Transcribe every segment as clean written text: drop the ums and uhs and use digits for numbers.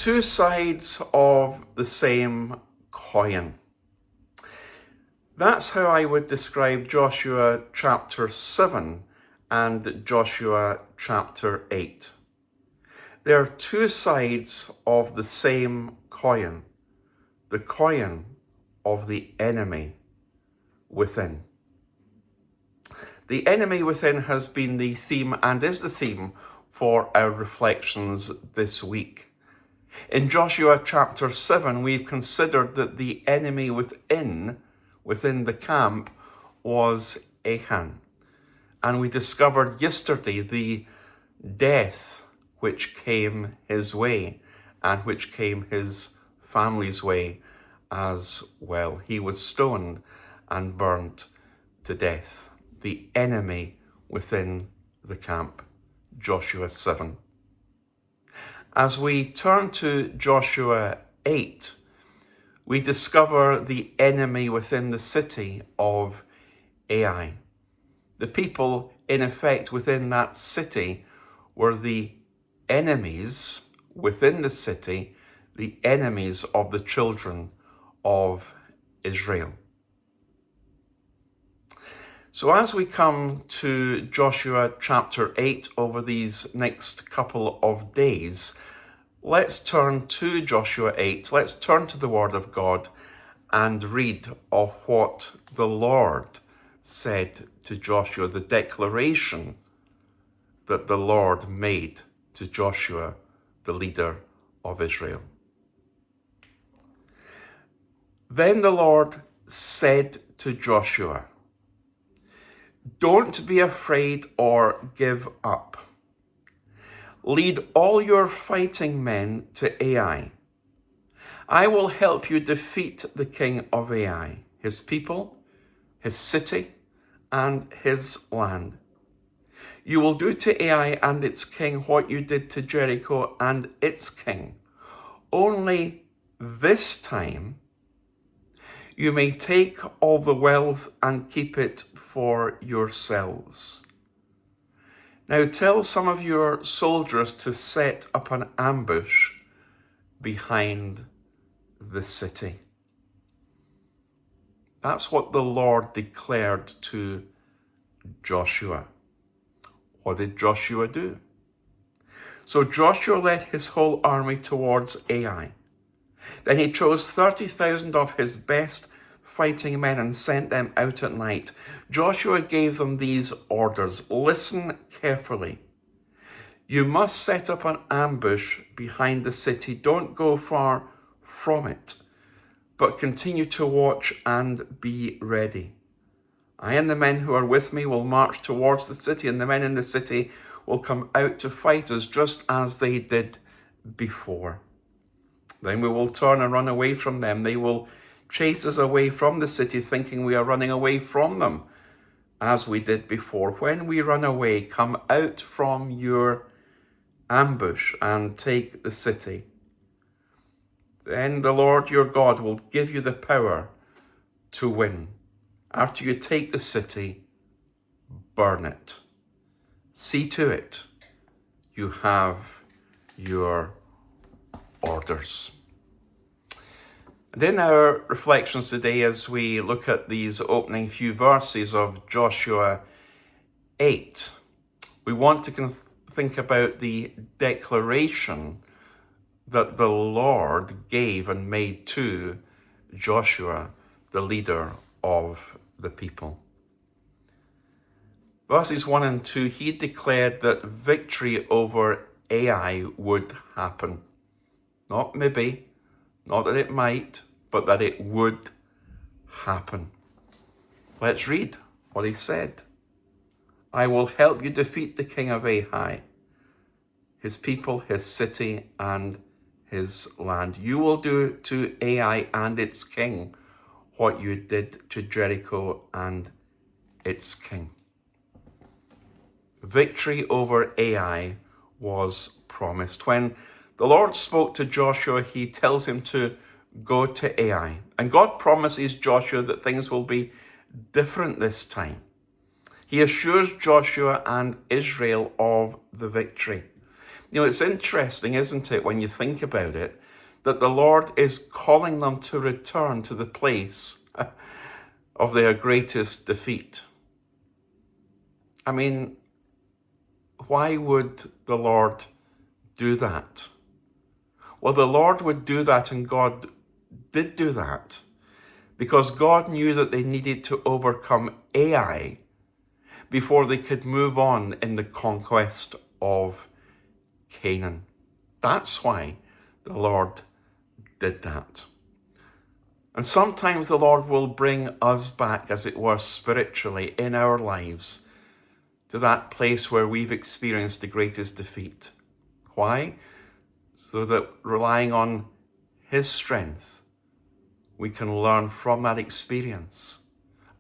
two sides of the same coin. That's how I would describe Joshua chapter 7 and Joshua chapter 8. They are two sides of the same coin, the coin of the enemy within. The enemy within has been the theme and is the theme for our reflections this week. In Joshua chapter 7, we've considered that the enemy within the camp was Achan. And we discovered yesterday the death which came his way and which came his family's way as well. He was stoned and burnt to death. The enemy within the camp, Joshua 7. As we turn to Joshua 8, we discover the enemy within the city of Ai. The people, in effect, within that city were the enemies within the city, the enemies of the children of Israel. So as we come to Joshua chapter 8 over these next couple of days, let's turn to Joshua 8. Let's turn to the Word of God and read of what the Lord said to Joshua, the declaration that the Lord made to Joshua, the leader of Israel. Then the Lord said to Joshua, "Don't be afraid or give up. Lead all your fighting men to Ai. I will help you defeat the king of Ai, his people, his city, and his land. You will do to Ai and its king what you did to Jericho and its king. Only this time you may take all the wealth and keep it for yourselves. Now tell some of your soldiers to set up an ambush behind the city." That's what the Lord declared to Joshua. What did Joshua do? So Joshua led his whole army towards Ai. Then he chose 30,000 of his best fighting men and sent them out at night. Joshua gave them these orders. Listen carefully. You must set up an ambush behind the city. Don't go far from it, but continue to watch and be ready. I and the men who are with me will march towards the city, and the men in the city will come out to fight us just as they did before. Then we will turn and run away from them. They will chase us away from the city, thinking we are running away from them, as we did before. When we run away, come out from your ambush and take the city. Then the Lord your God will give you the power to win. After you take the city, burn it. See to it you have your orders. And in our reflections today, as we look at these opening few verses of Joshua 8, we want to think about the declaration that the Lord gave and made to Joshua, the leader of the people. Verses 1 and 2, he declared that victory over Ai would happen. Not maybe, not that it might, but that it would happen. Let's read what he said. I will help you defeat the king of Ai, his people, his city, and his land. You will do to Ai and its king what you did to Jericho and its king. Victory over Ai was promised. When the Lord spoke to Joshua, he tells him to go to Ai. And God promises Joshua that things will be different this time. He assures Joshua and Israel of the victory. It's interesting, isn't it, when you think about it, that the Lord is calling them to return to the place of their greatest defeat. I mean, why would the Lord do that? Well, the Lord would do that, and God did do that, because God knew that they needed to overcome Ai before they could move on in the conquest of Canaan. That's why the Lord did that. And sometimes the Lord will bring us back, as it were, spiritually in our lives to that place where we've experienced the greatest defeat. Why? So that relying on His strength, we can learn from that experience,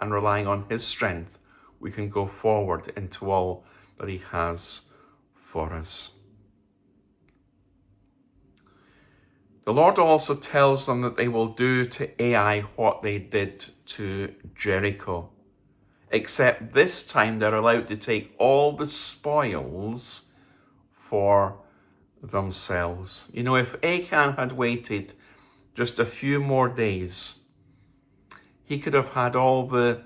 and relying on His strength, we can go forward into all that He has for us. The Lord also tells them that they will do to Ai what they did to Jericho, except this time they're allowed to take all the spoils for themselves. If Achan had waited just a few more days, he could have had all the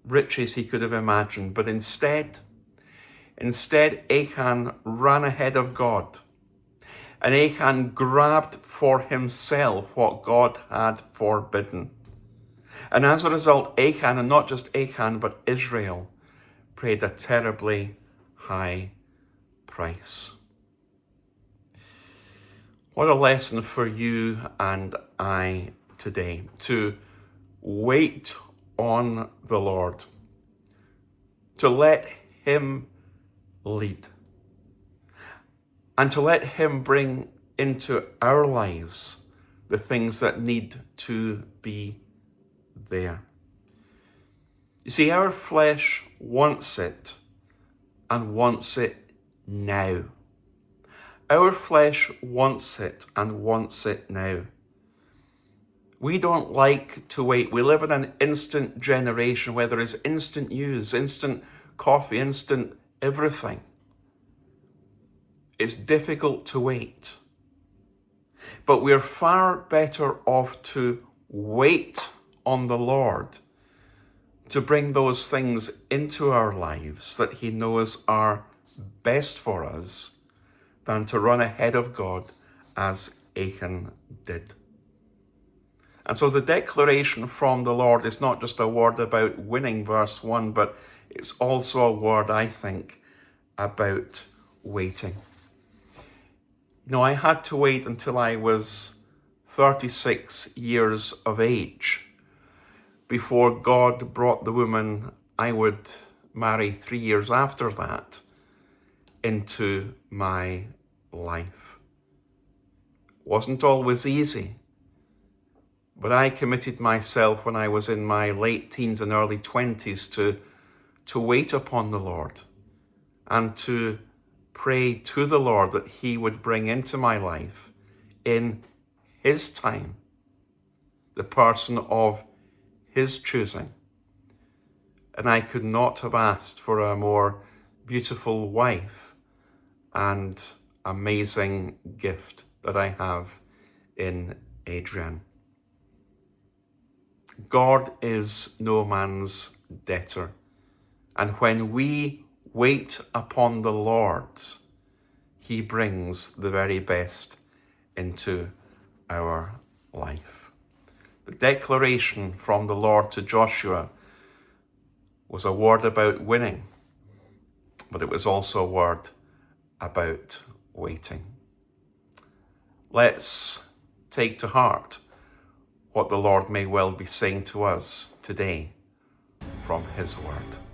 riches he could have imagined, but instead Achan ran ahead of God, and Achan grabbed for himself what God had forbidden. And as a result, Achan, and not just Achan, but Israel, paid a terribly high price. What a lesson for you and I today, to wait on the Lord, to let Him lead, and to let Him bring into our lives the things that need to be there. You see, our flesh wants it, and wants it now. Our flesh wants it and wants it now. We don't like to wait. We live in an instant generation where there is instant news, instant coffee, instant everything. It's difficult to wait. But we're far better off to wait on the Lord to bring those things into our lives that He knows are best for us, than to run ahead of God as Achan did. And so the declaration from the Lord is not just a word about winning, verse 1, but it's also a word, I think, about waiting. I had to wait until I was 36 years of age before God brought the woman I would marry 3 years after that into my life. Wasn't always easy, but I committed myself when I was in my late teens and early 20s to wait upon the Lord, and to pray to the Lord that He would bring into my life, in His time, the person of His choosing. And I could not have asked for a more beautiful wife and amazing gift that I have in Adrian. God is no man's debtor. And when we wait upon the Lord, He brings the very best into our life. The declaration from the Lord to Joshua was a word about winning, but it was also a word about waiting. Let's take to heart what the Lord may well be saying to us today from His word.